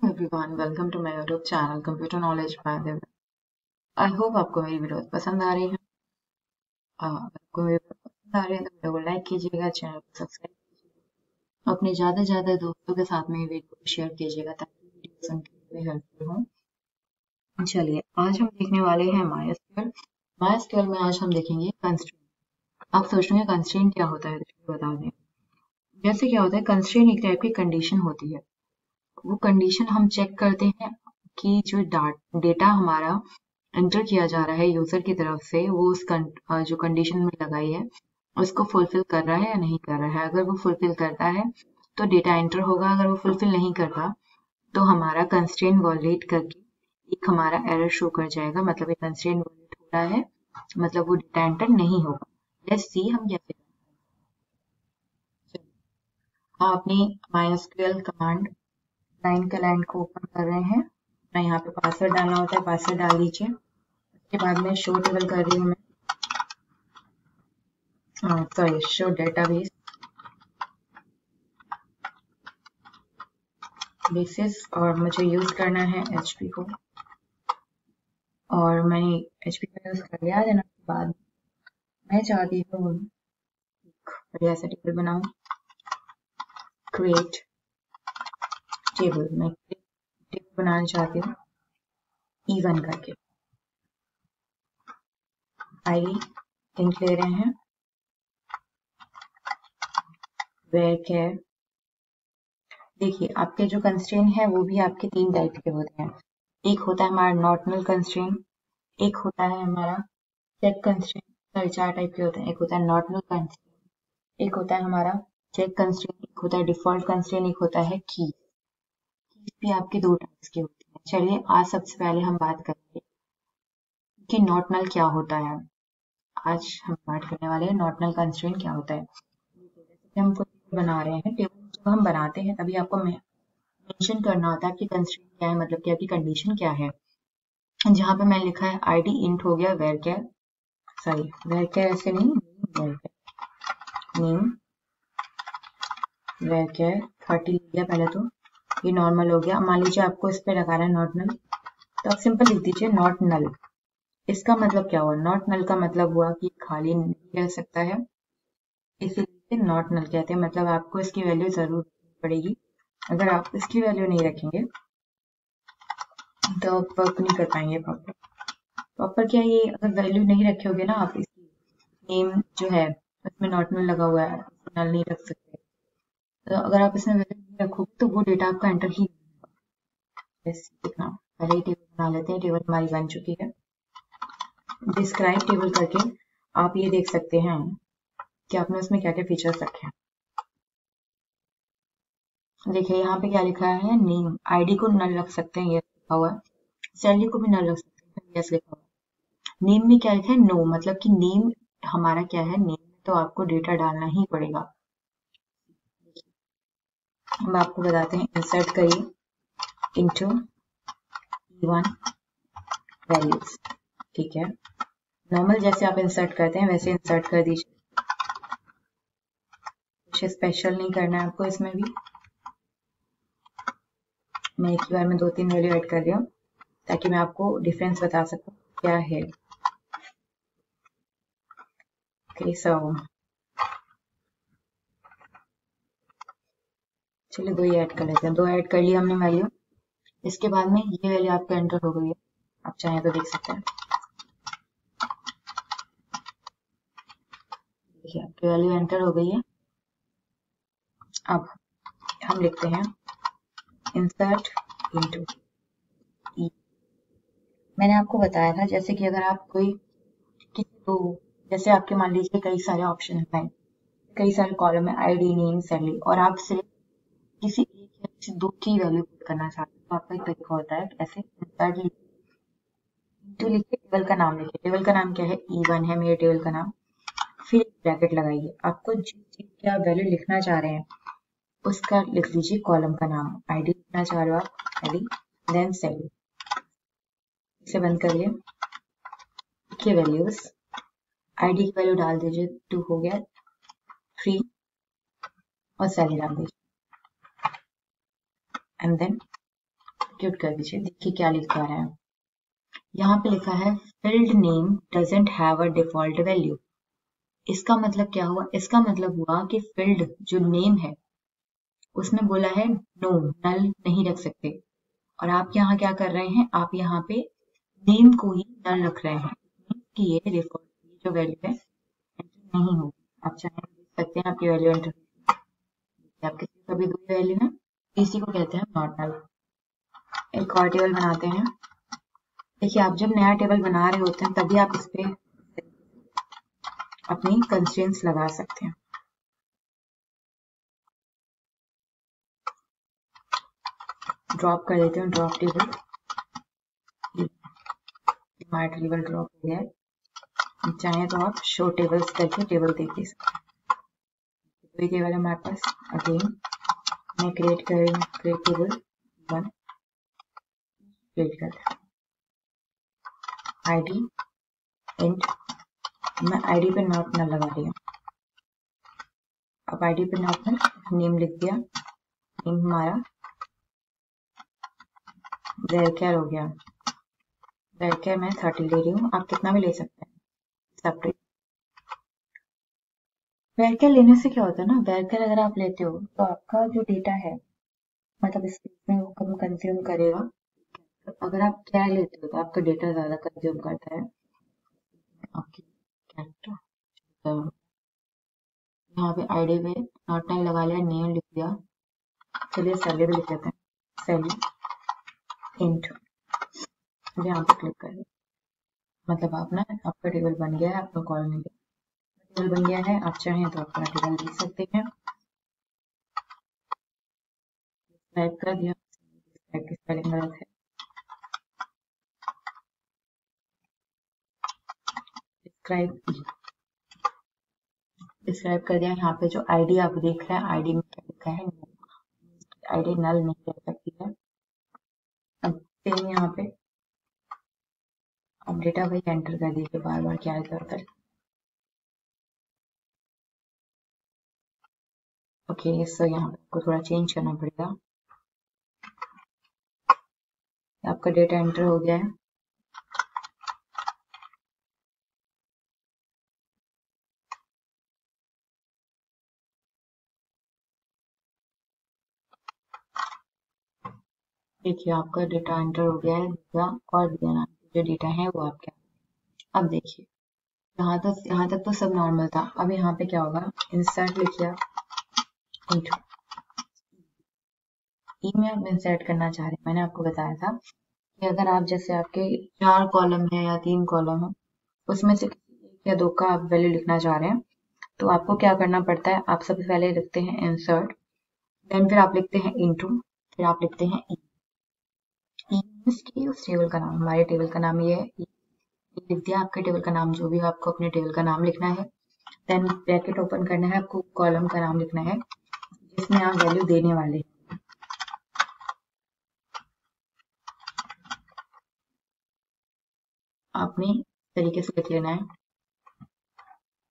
Everyone, welcome to my YouTube channel computer knowledge by the way. I hope आपको मेरी videos पसंद आ रही है। अगर आपको मेरी वीडियो पसंद आ रही है तो वीडियो को लाइक कीजिएगा, चैनल को सब्सक्राइब कीजिएगा, अपने ज़्यादा से ज़्यादा दोस्तों के साथ में ये वीडियो को शेयर कीजिएगा ताकि वीडियो उनके लिए हेल्पफुल हो। चलिए, आज हम देखने वाले हैं माइस्क्यूएल। माइस्क्यूएल में आज हम देखेंगे कंस्ट्रेंट। आप सोच रहे हैं कंस्ट्रेंट क्या होता है, तो बता दें। जैसे क्या होता है, कंस्ट्रेंट एक टाइप की कंडीशन होती है। वो कंडीशन हम चेक करते हैं कि जो डेटा हमारा एंटर किया जा रहा है यूजर की तरफ से, वो उस जो कंडीशन में लगाई है उसको फुलफिल कर रहा है या नहीं कर रहा है। अगर वो फुलफिल करता है तो डेटा एंटर होगा, अगर वो फुलफिल नहीं करता तो हमारा कंस्ट्रेंट वॉलिडेट करके एक हमारा एरर शो कर जाएगा, मतलब ये कंस्ट्रेंट वॉलिडेट हो रहा है, मतलब वो डेटा एंटर नहीं होगा। लेट्स सी हम कैसे अपनी MySQL कमांड लाइन को ओपन कर रहे हैं। मैं यहाँ पे पासवर्ड डालना होता है, पासवर्ड डाल दीजिए। उसके बाद में शो टेबल कर रही हूँ मैं, सॉरी शो डेटाबेस बेसिस, और मुझे यूज करना है एचपी को, और मैंने एचपी का यूज कर लिया। देने के बाद मैं चाहती हूँ बढ़िया सा टेबल बनाऊं। क्रिएट टेबल, मैं टेबल बनाना चाहती हूँ E1 करके। आईडी लिंक ले रहे हैं, वेयर केयर। देखिए, आपके जो कंस्ट्रेंट है वो भी आपके 3 टाइप के होते हैं। एक होता है हमारा नॉट नल कंस्ट्रेंट, एक होता है हमारा चेक कंस्ट्रेंट। सॉरी, 4 टाइप के होते हैं। एक होता है नॉट नल कंस्ट्रेंट, एक होता है हमारा चेक कंस्ट्रेंट, एक होता है डिफॉल्ट कंस्ट्रेंट, एक होता है की भी आपके 2 टाइप्स के होते हैं। चलिए, आज सबसे पहले हम बात करेंगे कि नॉट नल क्या होता है। आज हम बात करने वाले हैं नॉट नल कंस्ट्रेंट क्या होता है। जैसे हम कोई टेबल बना रहे हैं, टेबल जब हम बनाते हैं तभी आपको मेंशन करना होता है आपकी कंस्ट्रेंट क्या है, मतलब कि आपकी कंडीशन क्या है। जहां पे मैंने लिखा है आईडी इंट हो गया, वेयर क्या, सॉरी वेयर क्या ऐसे नहीं, नेम वेयर क्या 30 लिया पहले, तो ये नॉर्मल हो गया। मान लीजिए आपको इस पे लगा रहा है नॉट नल, तो आप सिंपल लिख दीजिए नॉट नल। इसका मतलब क्या हुआ? नॉट नल का मतलब हुआ कि खाली नहीं रह सकता है, इसीलिए नॉट नल कहते हैं। मतलब आपको इसकी वैल्यू जरूर पड़ेगी। अगर आप इसकी वैल्यू नहीं रखेंगे तो आप वर्क नहीं कर पाएंगे प्रॉपर क्या, ये अगर वैल्यू नहीं रखे ना आप, इसकी नेम जो है उसमें नॉट नल लगा हुआ है, नल नहीं रख सकते। तो अगर आप इसमें वैल्यू नहीं रखोगे तो वो डेटा आपका एंटर ही नहीं होगा। देखना, पहले ही टेबल बना लेते हैं। टेबल हमारी बन चुकी है। डिस्क्राइब टेबल करके आप ये देख सकते हैं कि आपने उसमें क्या क्या फीचर्स रखे हैं। देखिए यहाँ पे क्या लिखा है, नेम, आईडी को नल रख सकते हैं, ये लिखा हुआ है। सैलरी को भी नल रख सकते हैं, यस लिखा हुआ है। नेम में क्या लिखा है, नो, मतलब कि नेम हमारा क्या है, नेम में तो आपको डेटा डालना ही पड़ेगा। हम आपको बताते हैं, इंसर्ट करिए इनटू E1 वैल्यूज, ठीक है। नॉर्मल जैसे आप इंसर्ट करते हैं वैसे इंसर्ट कर दीजिए, कुछ स्पेशल नहीं करना है आपको इसमें भी। मैं एक ही बार में 2-3 वैल्यू ऐड कर रही हूँ ताकि मैं आपको डिफरेंस बता सकूं क्या है। ओके, सो चलिए 2 ही ऐड कर लेते हैं। 2 ऐड कर लिया हमने वैल्यू। इसके बाद में ये वैल्यू आपका एंटर हो गई है, आप चाहें तो देख सकते हैं। देखिए आपकी वैल्यू एंटर हो गई है। अब हम लिखते हैं इंसर्ट इनटू ई। मैंने आपको बताया था जैसे कि अगर आप कोई किसी को, जैसे आपके मान लीजिए कई सारे ऑप्शन है, कई सारे कॉलम है, आईडी, नेम, सैलरी, और आप सिर्फ किसी एक या किसी 2 की वैल्यू पुट करना चाहते हैं, तो आपका एक तरीका होता है कैसे, इंसर्ट इनटू लिखिए, टेबल का नाम लिखिए। टेबल का नाम क्या है, E1 है मेरे टेबल का नाम। फिर ब्रैकेट लगाइए, आपको जिस चीज की आप वैल्यू लिखना चाह रहे हैं उसका लिख लीजिए कॉलम का नाम। आईडी लिखना चाह रहे हो आप, आईडी, देन सैलरी। इसे बंद करिए, लिखिए वैल्यूज। आईडी की वैल्यू डाल दीजिए, 2 हो गया, 3, और सैलरी डाल दीजिए, एंड देन एग्जीक्यूट कर दीजिए। देखिए क्या लिखा है, यहाँ पे लिखा है field name doesn't have a default value. इसका मतलब क्या हुआ, इसका मतलब हुआ कि फील्ड जो नेम है उसमें बोला है नो, नल नहीं रख सकते, और आप यहाँ क्या कर रहे हैं, आप यहाँ पे नेम को ही नल रख रहे हैं कि ये डिफॉल्ट जो वैल्यू है एंटर नहीं होगी। आप चाहे देख सकते हैं आपकी वैल्यू एंटर, आपके सभी दो वैल्यू है, इसी को कहते हैं नॉट नल। एक और टेबल बनाते हैं। देखिए आप जब नया टेबल बना रहे होते हैं तभी आप इस पे अपनी कंस्ट्रेंट्स लगा सकते हैं। ड्रॉप कर देते हैं, ड्रॉप टेबल, हमारा टेबल ड्रॉप हो गया है। चाहे तो आप शो टेबल्स करके टेबल देख दे सकते हैं। कोई टेबल है हमारे पास, अगेन मैं क्रिएट कर रही हूँ, क्रिएट टेबल 1 क्रिएट कर, आईडी इंट, मैं आईडी पे नॉट नल लगा रही हूँ। अब आईडी पे नॉट नल, नेम लिख दिया, नेम हमारा वेरकेयर हो गया, वेरकेयर मैं 30 ले रही हूँ, आप कितना भी ले सकते हैं सेपरेट। वेरकेयर लेने से क्या होता है ना, वेरकेयर अगर आप लेते हो तो आपका जो डेटा है मतलब स्पेस में वो कम कंज्यूम करेगा। अगर आप क्या लेते हो तो आपका डेटा ज्यादा कंज्यूम करता है। आपकी कैरेक्टर यहाँ पे आईडी पे नॉट नल लगा लिया, नेम लिख दिया, चलिए सैलरी भी लिख लेते हैं, सैलरी इंट, यहाँ पे क्लिक करिए, मतलब आप ना आपका टेबल बन गया है, आपका कॉलम टेबल बन गया है। आप चाहें तो अपना टेबल लिख सकते हैं। टाइप कर दिया, की स्पेलिंग गलत है, डिस्क्राइब कर दिया। यहाँ पे जो आईडी आप देख रहे हैं, आईडी में क्या लिखा है, आईडी नल नहीं कर सकती है। अब सेम यहाँ पे अब डेटा वही एंटर कर दीजिए, बार बार क्या इधर उधर। ओके, सो यहाँ पे आपको थोड़ा चेंज करना पड़ेगा। आपका डेटा एंटर हो गया है। देखिए आपका डेटा एंटर हो गया है, और दिया जो डेटा है वो आपका। अब देखिए यहाँ तक तो सब नॉर्मल था। अब यहाँ पे क्या होगा, इंसर्ट लिखिए, ई में आप इंसर्ट करना चाह रहे हैं। मैंने आपको बताया था कि अगर आप जैसे आपके 4 कॉलम है या 3 कॉलम है, उसमें से एक या 2 का आप वैल्यू लिखना चाह रहे हैं, तो आपको क्या करना पड़ता है, आप सबसे पहले लिखते हैं इंसर्ट, देन फिर आप लिखते हैं इनटू, फिर आप लिखते हैं ई मीन्स की उस टेबल का नाम, हमारे टेबल का नाम ये है, लिख दिया। आपके टेबल का नाम जो भी हो, आपको अपने टेबल का नाम लिखना है। देन ब्रैकेट ओपन करना है, आपको कॉलम का नाम लिखना है जिसमें आप वैल्यू देने वाले हैं। आपने तरीके से लिख लेना है,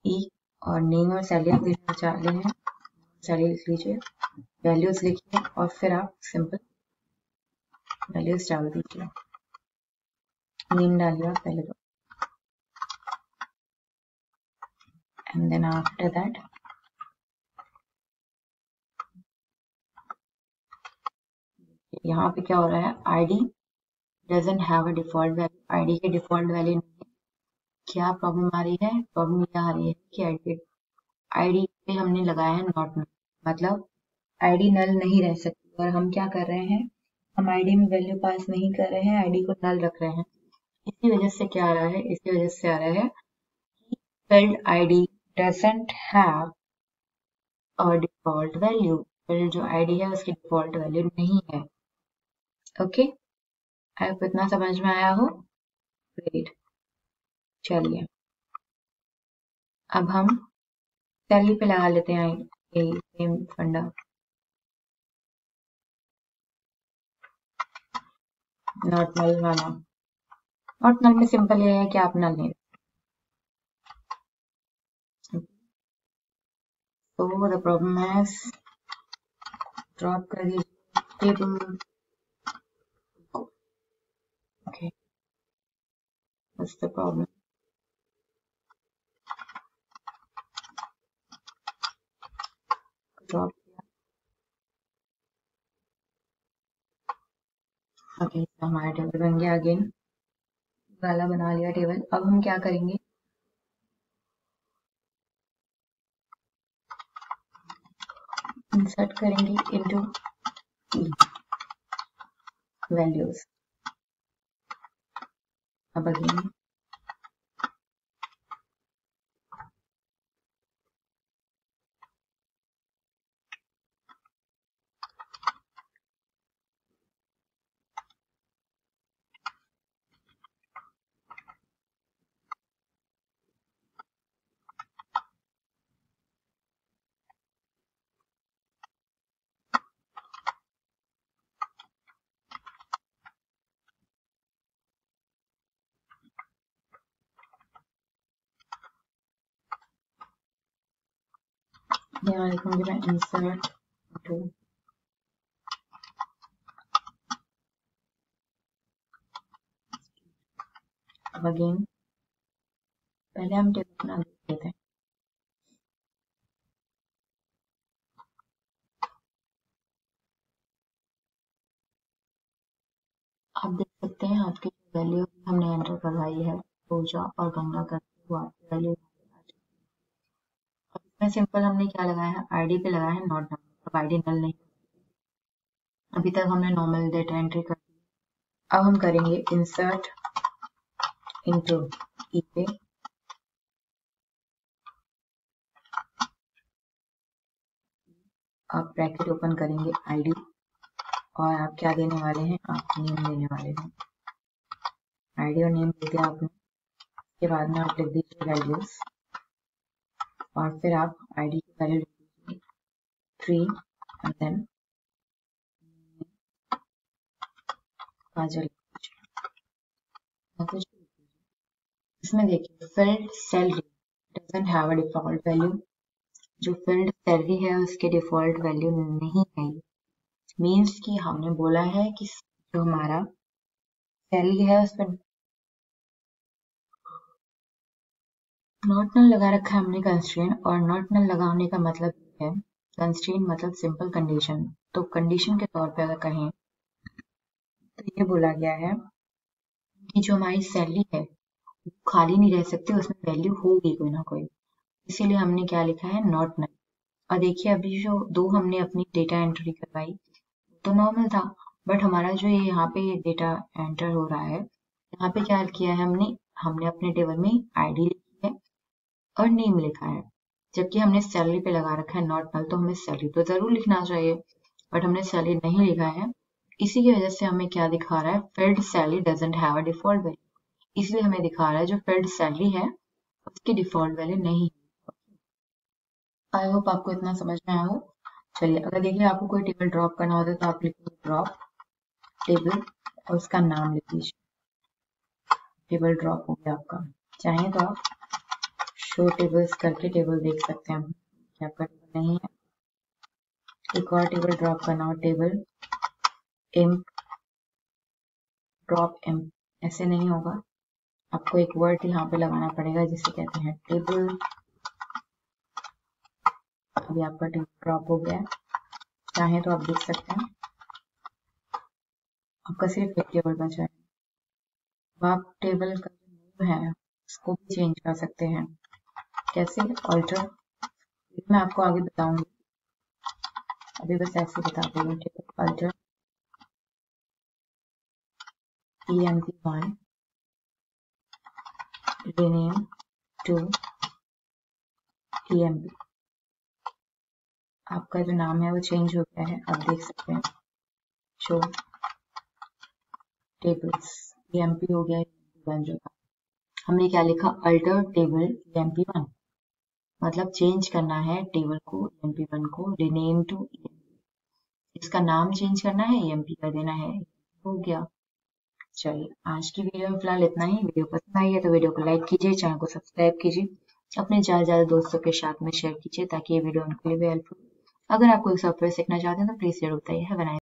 ई और नेम और सैलरी आप देना चाह रहे हैं, सैलरी लिख लीजिए, वैल्यूज लिखिए और फिर आप सिंपल वैल्यूज डाल दीजिए, नेम डालिए पहले तो, एंड देन आफ्टर दैट यहाँ पे क्या हो रहा है, ID doesn't have a default value, ID के डिफॉल्ट वैल्यू नहीं है। क्या प्रॉब्लम आ रही है, प्रॉब्लम ये आ रही है कि आईडी पे हमने लगाया है नॉट नल, मतलब आईडी नल नहीं रह सकती, और हम क्या कर रहे हैं, हम आईडी में वैल्यू पास नहीं कर रहे हैं, आईडी को नल रख रहे हैं। इसी वजह से क्या आ रहा है, इसी वजह से आ रहा है field ID doesn't have a default value, field जो आईडी है उसकी डिफॉल्ट वैल्यू नहीं है। ओके, आपको इतना समझ में आया हो, ग्रेट। चलिए अब हम सैलरी पे लगा लेते हैं यही सेम फंडा, नॉट नल वाला। नॉट नल में सिंपल ये है कि आप नल नहीं, तो द प्रॉब्लम है ड्रॉप कर दीजिए table What's the problem? Drop किया। ओके, तो हमारा टेबल बन गया। अगेन वाला बना लिया टेबल। अब हम क्या करेंगे, इंसर्ट करेंगे इनटू वैल्यूज। अब अगेन यहाँ लिखूंगी मैं इंसर्ट इनटू अब अगेन पहले हम टेबल बना देते थे। आप देख सकते हैं आपकी वैल्यू हमने एंटर करवाई है, पूजा और गंगा करके वो आपकी वैल्यू। अब इसमें सिंपल हमने क्या लगाया है, आईडी पे लगाया है नॉट नल। अब आईडी नल नहीं, अभी तक हमने नॉर्मल डेटा एंट्री कर दी। अब हम करेंगे इंसर्ट इनटू ई पे। आप ब्रैकेट ओपन करेंगे आईडी और आप क्या देने वाले हैं, आप नेम देने वाले हैं। आईडी और नेम दे दिया आपने। उसके बाद में आप लिख दीजिए वैल्यूज और फिर आप आईडी की वैल्यू लिख दीजिए 3 एंड देन काजल। इसमें देखिए field salary doesn't have a default value. जो फील्ड सैलरी है उसके डिफॉल्ट वैल्यू नहीं है। मीन्स कि हमने बोला है कि जो हमारा सैलरी है उस पर नॉट नल लगा रखा है हमने कंस्ट्रेंट। और नॉट नल लगाने का मतलब है, कंस्ट्रेंट मतलब सिंपल कंडीशन। तो कंडीशन के तौर पे अगर कहें तो ये बोला गया है कि जो हमारी सैलरी है वो खाली नहीं रह सकती, उसमें वैल्यू होगी कोई ना कोई। इसीलिए हमने क्या लिखा है, नॉट नल। और देखिए अभी जो दो हमने अपनी डेटा एंट्री करवाई तो नॉर्मल था, बट हमारा जो ये यहाँ पे डेटा एंटर हो रहा है, यहाँ पे क्या किया है हमने अपने टेबल में आईडी लिखी है और नेम लिखा है। जबकि हमने सैलरी पे लगा रखा है नॉट नल, तो हमें सैलरी तो जरूर लिखना चाहिए, बट हमने सैलरी नहीं लिखा है। इसी की वजह से हमें क्या दिखा रहा है, field salary doesn't have a default value. इसलिए हमें दिखा रहा है जो फील्ड सैलरी है उसकी डिफॉल्ट वैल्यू नहीं। आई होप आपको इतना समझ में आया हो। चलिए, अगर देखिए आपको कोई टेबल ड्रॉप करना होता है तो आप लिखिए ड्रॉप टेबल और उसका नाम लिख दीजिए। टेबल ड्रॉप हो गया आपका। चाहें तो आप शो टेबल्स करके टेबल देख सकते हैं कि आपका टेबल नहीं है। एक और टेबल ड्रॉप करना हो, टेबल इम्प ड्रॉप इम्प, ऐसे नहीं होगा। आपको एक वर्ड यहाँ पे लगाना पड़ेगा जिसे कहते हैं टेबल। अभी आपका टेबल ड्रॉप हो गया है। चाहे तो आप देख सकते हैं आपका सिर्फ एक टेबल बचा है। अब आप टेबल का जो नेम है उसको भी चेंज कर सकते हैं। कैसे, ऑल्टर। मैं आपको आगे बताऊंगी, अभी बस ऐसे बता देंगे। Table alter emp1 rename to emp। आपका जो नाम है वो चेंज हो गया है, आप देख सकते हैं। शो टेबल्स emp हो गया emp1 जो था। हमने क्या लिखा, अल्टर टेबल emp1, मतलब चेंज करना है टेबल को emp1 को रिनेम टू emp। इसका नाम चेंज करना है, emp कर देना है, हो गया। चलिए, आज की वीडियो में फिलहाल इतना ही। वीडियो पसंद आई है तो वीडियो को लाइक कीजिए, चैनल को सब्सक्राइब कीजिए, अपने ज्यादा दोस्तों के साथ में शेयर कीजिए ताकि ये वीडियो उनके लिए भी हेल्पफुल। अगर आप कोई सॉफ्टवेयर सीखना चाहते हैं तो प्लीज जरूर बताइए। Have a nice